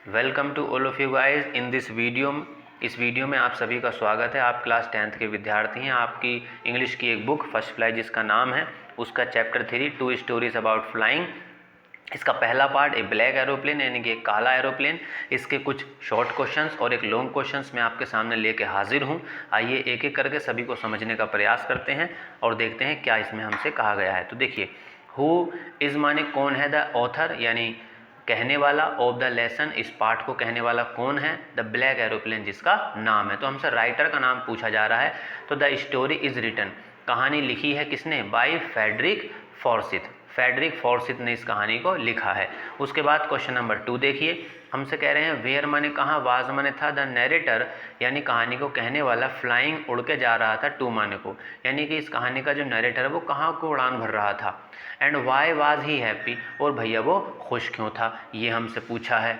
Welcome to all of you guys in this video. इस वीडियो में आप सभी का स्वागत है। आप क्लास 10th के विद्यार्थी हैं। आपकी इंग्लिश की एक बुक फर्स्ट फ्लाई जिसका नाम है, उसका चैप्टर 3 2 स्टोरीज अबाउट फ्लाइंग। इसका पहला पार्ट ए ब्लैक एरोप्लेन यानी कि एक काला एरोप्लेन। इसके कुछ शॉर्ट क्वेश्चंस और एक लॉन्ग क्वेश्चंस मैं आपके सामने लेके हाजिर हूँ। आइए एक एक करके सभी को समझने का प्रयास करते हैं और देखते हैं क्या इसमें हमसे कहा गया है। तो देखिए, हु इज़ माने कौन है, द ऑथर यानी कहने वाला, ऑफ द लेसन इस पाठ को कहने वाला कौन है, द ब्लैक एरोप्लेन जिसका नाम है। तो हमसे राइटर का नाम पूछा जा रहा है। तो द स्टोरी इज रिटन, कहानी लिखी है किसने, बाय फ्रेडरिक फॉर्सिथ। फ्रेडरिक फॉर्सिथ ने इस कहानी को लिखा है। उसके बाद क्वेश्चन नंबर 2 देखिए, हमसे कह रहे हैं वेयर माने कहाँ, वाज माने था, द नैरेटर यानी कहानी को कहने वाला फ्लाइंग उड़ के जा रहा था, टू माने को यानी कि इस कहानी का जो नैरेटर है वो कहाँ को उड़ान भर रहा था। And why was he happy, और भैया वो खुश क्यों था, ये हमसे पूछा है।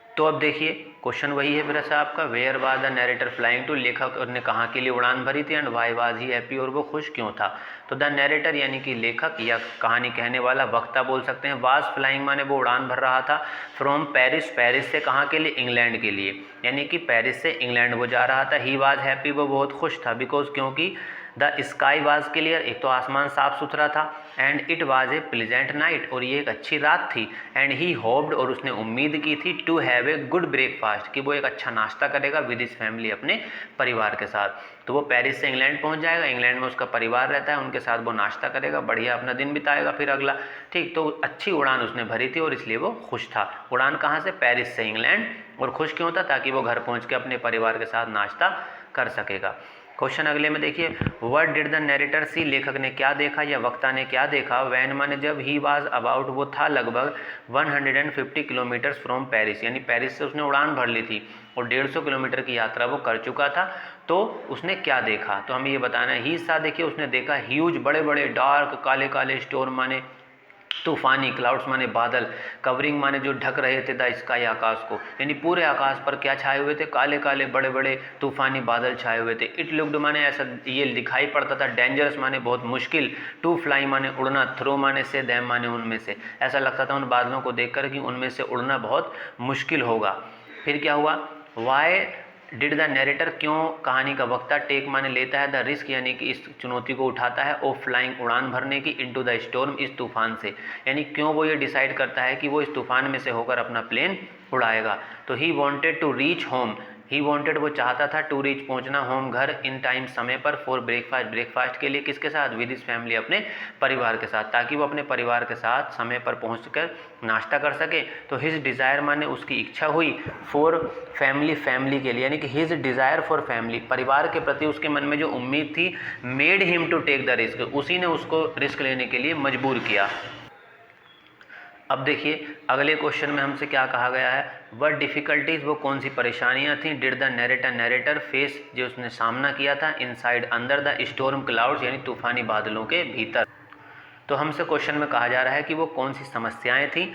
तो अब देखिए क्वेश्चन वही है मेरा साहब आपका, where was the narrator flying to, लेखक ने कहाँ के लिए उड़ान भरी थी, and why was he happy, और वो खुश क्यों था। तो द नैरेटर यानी कि लेखक या कहानी कहने वाला, वक्ता बोल सकते हैं। वाज फ्लाइंग माने वो उड़ान भर रहा था, फ्रॉम पेरिस, पेरिस से कहाँ के लिए, इंग्लैंड के लिए, यानी कि पेरिस से इंग्लैंड वो जा रहा था। ही वाज हैप्पी, वो बहुत खुश था, बिकॉज क्योंकि द स्काई वाज क्लियर, एक तो आसमान साफ सुथरा था, and it was a pleasant night, और ये एक अच्छी रात थी। एंड ही होप्ड, और उसने उम्मीद की थी, to have a good breakfast, कि वो एक अच्छा नाश्ता करेगा विद हिज फैमिली, अपने परिवार के साथ। तो वो पेरिस से इंग्लैंड पहुंच जाएगा, इंग्लैंड में उसका परिवार रहता है, उनके साथ वो नाश्ता करेगा, बढ़िया अपना दिन बिताएगा फिर अगला। ठीक, तो अच्छी उड़ान उसने भरी थी और इसलिए वो खुश था। उड़ान कहाँ से, पेरिस से इंग्लैंड, और खुश क्यों था, ताकि वो घर पहुँच के अपने परिवार के साथ नाश्ता कर सकेगा। क्वेश्चन अगले में देखिए, व्हाट डिड द नैरेटर सी, लेखक ने क्या देखा या वक्ता ने क्या देखा, वैन माने जब, ही वाज अबाउट वो था लगभग 150 किलोमीटर्स फ्रॉम पेरिस, यानी पेरिस से उसने उड़ान भर ली थी और 150 किलोमीटर की यात्रा वो कर चुका था। तो उसने क्या देखा, तो हमें ये बताना है। ही सा देखिए, उसने देखा ह्यूज, बड़े बड़े, डार्क, काले काले, स्टोर्म माने तूफानी, क्लाउड्स माने बादल, कवरिंग माने जो ढक रहे थे द स्काई आकाश को, यानी पूरे आकाश पर क्या छाए हुए थे, काले काले बड़े बड़े तूफानी बादल छाए हुए थे। इट लुक्ड माने ऐसा ये दिखाई पड़ता था, डेंजरस माने बहुत मुश्किल, टू फ्लाई माने उड़ना, थ्रो माने से, दैम माने उनमें से, ऐसा लगता था उन बादलों को देखकर कि उनमें से उड़ना बहुत मुश्किल होगा। फिर क्या हुआ, वाई डिड द नैरेटर, क्यों कहानी का वक्ता, टेक माने लेता है, द रिस्क यानी कि इस चुनौती को उठाता है, ऑफ फ्लाइंग उड़ान भरने की, इनटू द स्टॉर्म इस तूफान से, यानी क्यों वो ये डिसाइड करता है कि वो इस तूफान में से होकर अपना प्लेन उड़ाएगा। तो he wanted to reach home, he wanted वो चाहता था, टू रीच पहुंचना, होम घर, इन टाइम समय पर, फॉर ब्रेकफास्ट, ब्रेकफास्ट के लिए, किसके साथ, विद हिज फैमिली अपने परिवार के साथ, ताकि वो अपने परिवार के साथ समय पर पहुंचकर नाश्ता कर सके। तो हिज डिज़ायर माने उसकी इच्छा हुई, फॉर फैमिली, फैमिली के लिए, यानी कि हिज डिज़ायर फॉर फैमिली, परिवार के प्रति उसके मन में जो उम्मीद थी, made him to take the risk, उसी ने उसको रिस्क लेने के लिए मजबूर किया। अब देखिए अगले क्वेश्चन में हमसे क्या कहा गया है, वट डिफ़िकल्टीज, वो कौन सी परेशानियां थीं, did the narrator, narrator face, जो उसने सामना किया था, इनसाइड अंदर, द स्टॉर्म क्लाउड्स यानी तूफानी बादलों के भीतर। तो हमसे क्वेश्चन में कहा जा रहा है कि वो कौन सी समस्याएं थीं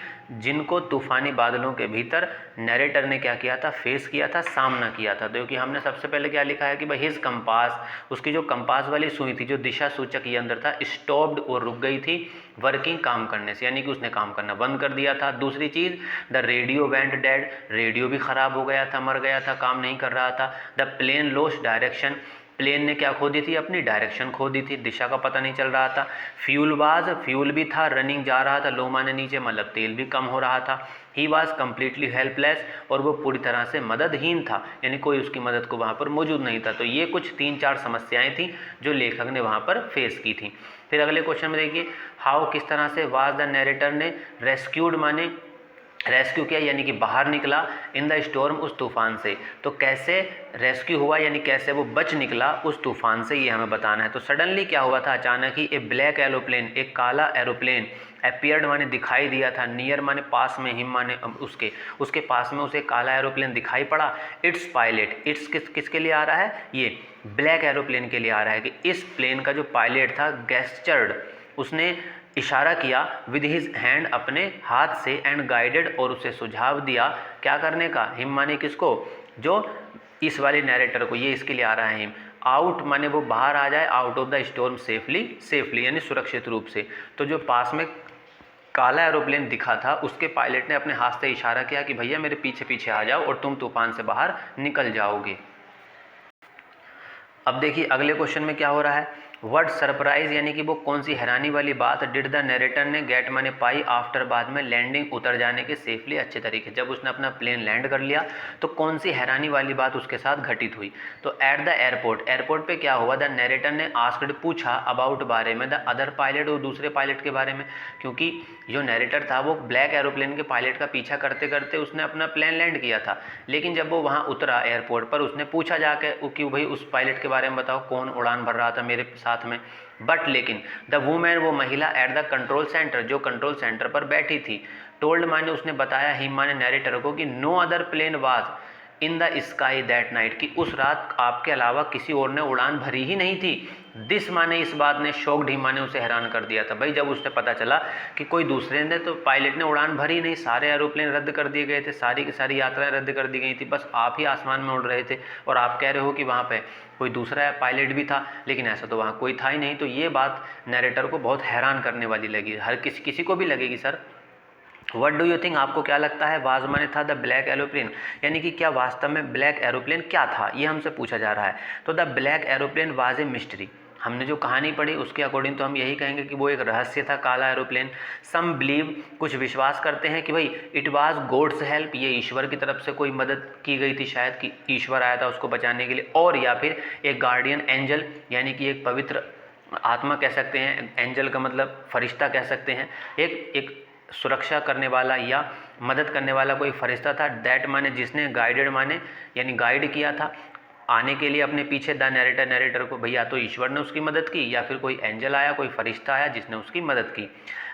जिनको तूफानी बादलों के भीतर नैरेटर ने क्या किया था, फेस किया था, सामना किया था। क्योंकि हमने सबसे पहले क्या लिखा है कि भाई हिज कंपास, उसकी जो कंपास वाली सुई थी, जो दिशा सूचक यंत्र था, स्टॉप्ड और रुक गई थी, वर्किंग काम करने से, यानी कि उसने काम करना बंद कर दिया था। दूसरी चीज़, the radio went dead, radio भी ख़राब हो गया था, मर गया था, काम नहीं कर रहा था। The plane lost direction, plane ने क्या खो दी थी, अपनी डायरेक्शन खो दी थी, दिशा का पता नहीं चल रहा था। फ्यूल वाज, फ्यूल भी था, रनिंग जा रहा था, लो माने नीचे, मतलब तेल भी कम हो रहा था। ही वाज कम्प्लीटली हेल्पलेस, और वो पूरी तरह से मददहीन था, यानी कोई उसकी मदद को वहाँ पर मौजूद नहीं था। तो ये कुछ 3-4 समस्याएं थी जो लेखक ने वहाँ पर फेस की थी। फिर अगले क्वेश्चन में देखिए, हाउ किस तरह से, वाज द नैरेटर ने, रेस्क्यूड माने रेस्क्यू किया यानी कि बाहर निकला, इन द स्टॉर्म उस तूफान से। तो कैसे रेस्क्यू हुआ यानी कैसे वो बच निकला उस तूफान से, ये हमें बताना है। तो सडनली क्या हुआ था, अचानक ही, ए ब्लैक एरोप्लेन, एक काला एरोप्लेन, अपीयर्ड माने दिखाई दिया था, नियर माने पास में, हिम माने उसके पास में उसे काला एरोप्लेन दिखाई पड़ा। इट्स पायलट, इट्स किसके लिए आ रहा है, ये ब्लैक एरोप्लेन के लिए आ रहा है कि इस प्लेन का जो पायलट था, गेस्चर्ड, उसने इशारा किया, विद हिज हैंड, अपने हाथ से, एंड गाइडेड, और उसे सुझाव दिया क्या करने का, हिम माने किसको, जो इस वाले नैरेटर को, ये इसके लिए आ रहा है हिम, आउट माने वो बाहर आ जाए, out of the storm safely, safely यानी सुरक्षित रूप से। तो जो पास में काला एरोप्लेन दिखा था उसके पायलट ने अपने हाथ से इशारा किया कि भैया मेरे पीछे पीछे आ जाओ और तुम तूफान से बाहर निकल जाओगे। अब देखिए अगले क्वेश्चन में क्या हो रहा है, वर्ड सरप्राइज यानी कि वो कौन सी हैरानी वाली बात डिड द नरेटर ने गेट माने पाई आफ्टर बाद में लैंडिंग उतर जाने के सेफली अच्छे तरीके, जब उसने अपना प्लेन लैंड कर लिया तो कौन सी हैरानी वाली बात उसके साथ घटित हुई। तो एट द एयरपोर्ट, एयरपोर्ट पे क्या हुआ, द नरेटर ने आस्क्ड पूछा अबाउट बारे में द अदर पायलट, और दूसरे पायलट के बारे में, क्योंकि जो नरेटर था वो ब्लैक एरोप्लेन के पायलट का पीछा करते करते उसने अपना प्लेन लैंड किया था, लेकिन जब वो वहाँ उतरा एयरपोर्ट पर उसने पूछा जाके कि भाई उस पायलट के बारे में बताओ कौन उड़ान भर रहा था मेरे साथ में। बट लेकिन द वुमेन, वो महिला एट द कंट्रोल सेंटर, जो कंट्रोल सेंटर पर बैठी थी, टोल्ड माने उसने बताया हिम माने नरेटर को कि no other plane was in the sky that night, कि उस रात आपके अलावा किसी और ने उड़ान भरी ही नहीं थी। दिस माने इस बात ने शॉक्ड हिम माने उसे हैरान कर दिया था। भाई जब उसने पता चला कि कोई दूसरे ने तो पायलट ने उड़ान भरी नहीं, सारे एरोप्लेन रद्द कर दिए गए थे, सारी की सारी यात्राएं रद्द कर दी गई थी, बस आप ही आसमान में उड़ रहे थे और आप कह रहे हो कि वहाँ पे कोई दूसरा पायलट भी था, लेकिन ऐसा तो वहाँ कोई था ही नहीं। तो ये बात नरेटर को बहुत हैरान करने वाली लगी, हर किसी को भी लगेगी sir. What do you think, आपको क्या लगता है, वाज माने था द ब्लैक एरोप्लेन, यानी कि क्या वास्तव में ब्लैक एरोप्लेन क्या था, ये हमसे पूछा जा रहा है। तो the black aeroplane was a mystery, हमने जो कहानी पढ़ी उसके अकॉर्डिंग तो हम यही कहेंगे कि वो एक रहस्य था, काला एरोप्लेन। सम बिलीव, कुछ विश्वास करते हैं कि भाई इट वाज गॉड्स हेल्प, ये ईश्वर की तरफ से कोई मदद की गई थी शायद, कि ईश्वर आया था उसको बचाने के लिए, और या फिर एक गार्डियन एंजल यानी कि एक पवित्र आत्मा कह सकते हैं, एंजल का मतलब फरिश्ता कह सकते हैं, एक सुरक्षा करने वाला या मदद करने वाला कोई फरिश्ता था। दैट माने जिसने, गाइडेड माने यानी गाइड किया था आने के लिए अपने पीछे द नरेटर, नरेटर को, भैया तो ईश्वर ने उसकी मदद की या फिर कोई एंजल आया, कोई फरिश्ता आया जिसने उसकी मदद की।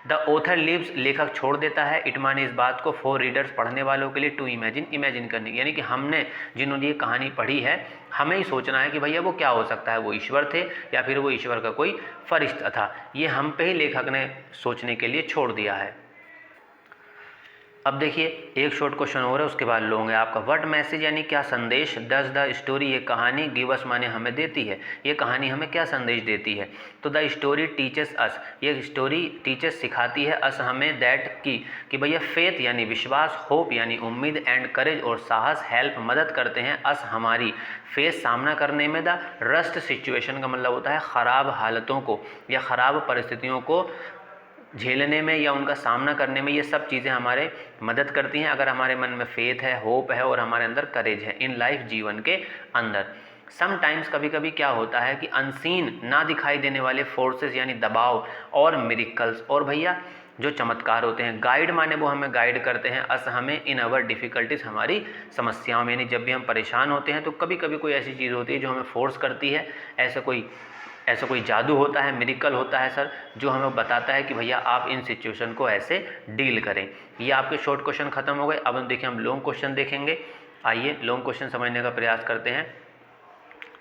द ऑथर लीव्स, लेखक छोड़ देता है, इट माने इस बात को, फॉर रीडर्स पढ़ने वालों के लिए, टू इमेजिन, इमेजिन करने की, यानी कि हमने जिन्होंने ये कहानी पढ़ी है हमें ही सोचना है कि भैया वो क्या हो सकता है, वो ईश्वर थे या फिर वो ईश्वर का कोई फरिश्ता था, ये हम पे ही लेखक ने सोचने के लिए छोड़ दिया है। अब देखिए एक शॉर्ट क्वेश्चन और है, उसके बाद लोगे आपका व्हाट मैसेज यानी क्या संदेश डज द स्टोरी, ये कहानी गिव अस माने हमें देती है, ये कहानी हमें क्या संदेश देती है। तो द स्टोरी टीचर्स अस, ये स्टोरी टीचर्स सिखाती है अस हमें, दैट कि भैया फेथ यानी विश्वास, होप यानी उम्मीद, एंड करेज और साहस, हेल्प मदद करते हैं, अस हमारी, फेस सामना करने में, द रस्ट सिचुएशन का मतलब होता है ख़राब हालतों को या ख़राब परिस्थितियों को झेलने में या उनका सामना करने में, ये सब चीज़ें हमारे मदद करती हैं अगर हमारे मन में फेथ है, होप है और हमारे अंदर करेज है इन लाइफ, जीवन के अंदर। समटाइम्स कभी कभी क्या होता है कि अनसीन, ना दिखाई देने वाले फोर्सेस यानी दबाव और मिरेकल्स, और भैया जो चमत्कार होते हैं, गाइड माने वो हमें गाइड करते हैं, अस हमें, इन अवर डिफ़िकल्टीज हमारी समस्याओं में, यानी जब भी हम परेशान होते हैं तो कभी कभी कोई ऐसी चीज़ होती है जो हमें फोर्स करती है, ऐसा कोई जादू होता है, मिरेकल होता है सर, जो हमें बताता है कि भैया आप इन सिचुएशन को ऐसे डील करें। ये आपके शॉर्ट क्वेश्चन खत्म हो गए। अब हम देखिए हम लॉन्ग क्वेश्चन देखेंगे। आइए लॉन्ग क्वेश्चन समझने का प्रयास करते हैं।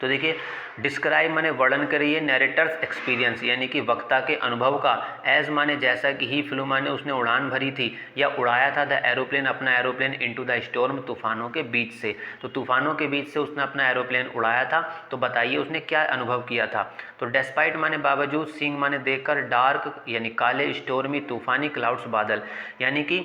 तो देखिए डिस्क्राइब माने वर्णन करिए, नरेटर्स एक्सपीरियंस यानी कि वक्ता के अनुभव का, एज माने जैसा कि ही फ्लू माने उसने उड़ान भरी थी या उड़ाया था, द एरोप्लेन अपना एरोप्लेन, इनटू द स्टॉर्म तूफानों के बीच से, तो तूफानों के बीच से उसने अपना एरोप्लेन उड़ाया था। तो बताइए उसने क्या अनुभव किया था। तो डेस्पाइट माने बावजूद, सीइंग माने देखकर, डार्क यानी काले, स्टोर्मी तूफानी, क्लाउड्स बादल यानी कि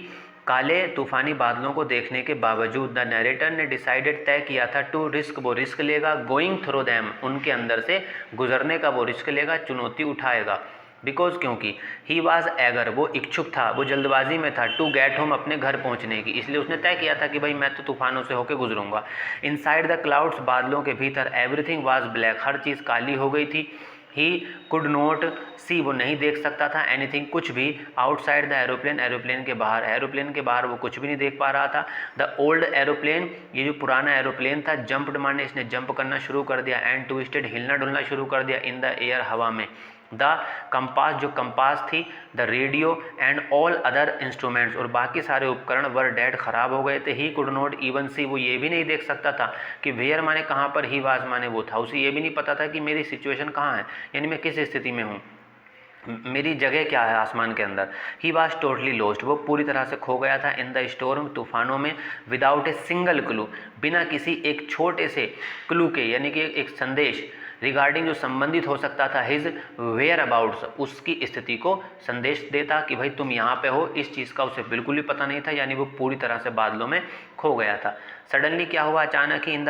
काले तूफानी बादलों को देखने के बावजूद, द नरेटर ने डिसाइडेड तय किया था, टू रिस्क वो रिस्क लेगा, गोइंग थ्रू दैम उनके अंदर से गुजरने का वो रिस्क लेगा, चुनौती उठाएगा, बिकॉज क्योंकि ही वाज एगर वो इच्छुक था, वो जल्दबाजी में था, टू गेट होम अपने घर पहुंचने की, इसलिए उसने तय किया था कि भाई मैं तो तूफानों से होकर गुजरूंगा। इनसाइड द क्लाउड्स बादलों के भीतर, एवरीथिंग वाज ब्लैक हर चीज़ काली हो गई थी। ही कुड नॉट सी वो नहीं देख सकता था, एनीथिंग कुछ भी, आउटसाइड द एरोप्लेन एरोप्लेन के बाहर, एरोप्लेन के बाहर वो कुछ भी नहीं देख पा रहा था। द ओल्ड एरोप्लेन ये जो पुराना एरोप्लेन था, जंप्ड माने इसने जंप करना शुरू कर दिया, एंड ट्विस्टेड हिलना डुलना शुरू कर दिया, इन द एयर हवा में। द कंपास जो कंपास थी, the radio and all other instruments और बाकी सारे उपकरण वर डेड खराब हो गए थे। ही कुड नॉट इवन सी वो ये भी नहीं देख सकता था कि वेयर माने कहाँ पर, ही वाज माने वो था, उसे ये भी नहीं पता था कि मेरी सिचुएशन कहाँ है, यानी मैं किस स्थिति में हूँ, मेरी जगह क्या है आसमान के अंदर। ही वाज टोटली लॉस्ट वो पूरी तरह से खो गया था, इन द स्टॉर्म तूफानों में, विदाउट ए सिंगल क्लू बिना किसी एक छोटे से क्लू के यानी कि एक संदेश रिगार्डिंग जो संबंधित हो सकता था हिज वेयर अबाउट्स, उसकी स्थिति को संदेश देता कि भाई तुम यहाँ पे हो, इस चीज़ का उसे बिल्कुल भी पता नहीं था, यानी वो पूरी तरह से बादलों में खो गया था। सडनली क्या हुआ, अचानक ही इन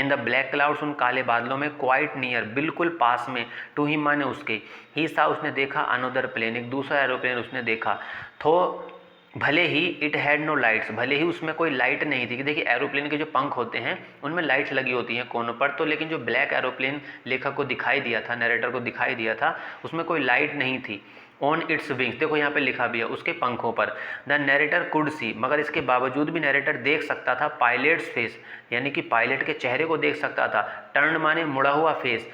द ब्लैक क्लाउड्स, उन काले बादलों में, क्वाइट नियर, बिल्कुल पास में, टू हिम माने उसके, ही सा उसने देखा, अनदर प्लेन, एक दूसरा एरोप्लेन उसने देखा। तो भले ही इट हैड नो लाइट्स, भले ही उसमें कोई लाइट नहीं थी, कि देखिए एरोप्लेन के जो पंख होते हैं उनमें लाइट्स लगी होती हैं कोनों पर, तो लेकिन जो ब्लैक एरोप्लेन लेखक को दिखाई दिया था, नरेटर को दिखाई दिया था, उसमें कोई लाइट नहीं थी। ऑन इट्स विंग्स, देखो यहाँ पे लिखा भी है, उसके पंखों पर। द नरेटर कुड सी, मगर इसके बावजूद भी नरेटर देख सकता था, पायलट्स फेस, यानी कि पायलट के चेहरे को देख सकता था। टर्न माने मुड़ा हुआ फेस,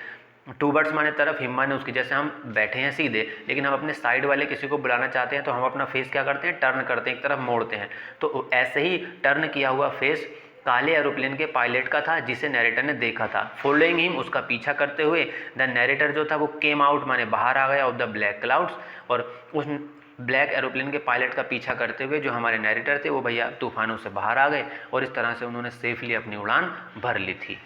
टूवर्ड्स माने तरफ, हिम माने उसकी, जैसे हम बैठे हैं सीधे लेकिन हम अपने साइड वाले किसी को बुलाना चाहते हैं तो हम अपना फेस क्या करते हैं, टर्न करते हैं, एक तरफ मोड़ते हैं। तो ऐसे ही टर्न किया हुआ फेस काले एरोप्लेन के पायलट का था जिसे नरेटर ने देखा था। फॉलोइंग हिम, उसका पीछा करते हुए, द नरेटर जो था वो केम आउट माने बाहर आ गया ऑफ द ब्लैक क्लाउड्स, और उस ब्लैक एरोप्लेन के पायलट का पीछा करते हुए जो हमारे नरेटर थे वो भैया तूफानों से बाहर आ गए और इस तरह से उन्होंने सेफली अपनी उड़ान भर ली थी।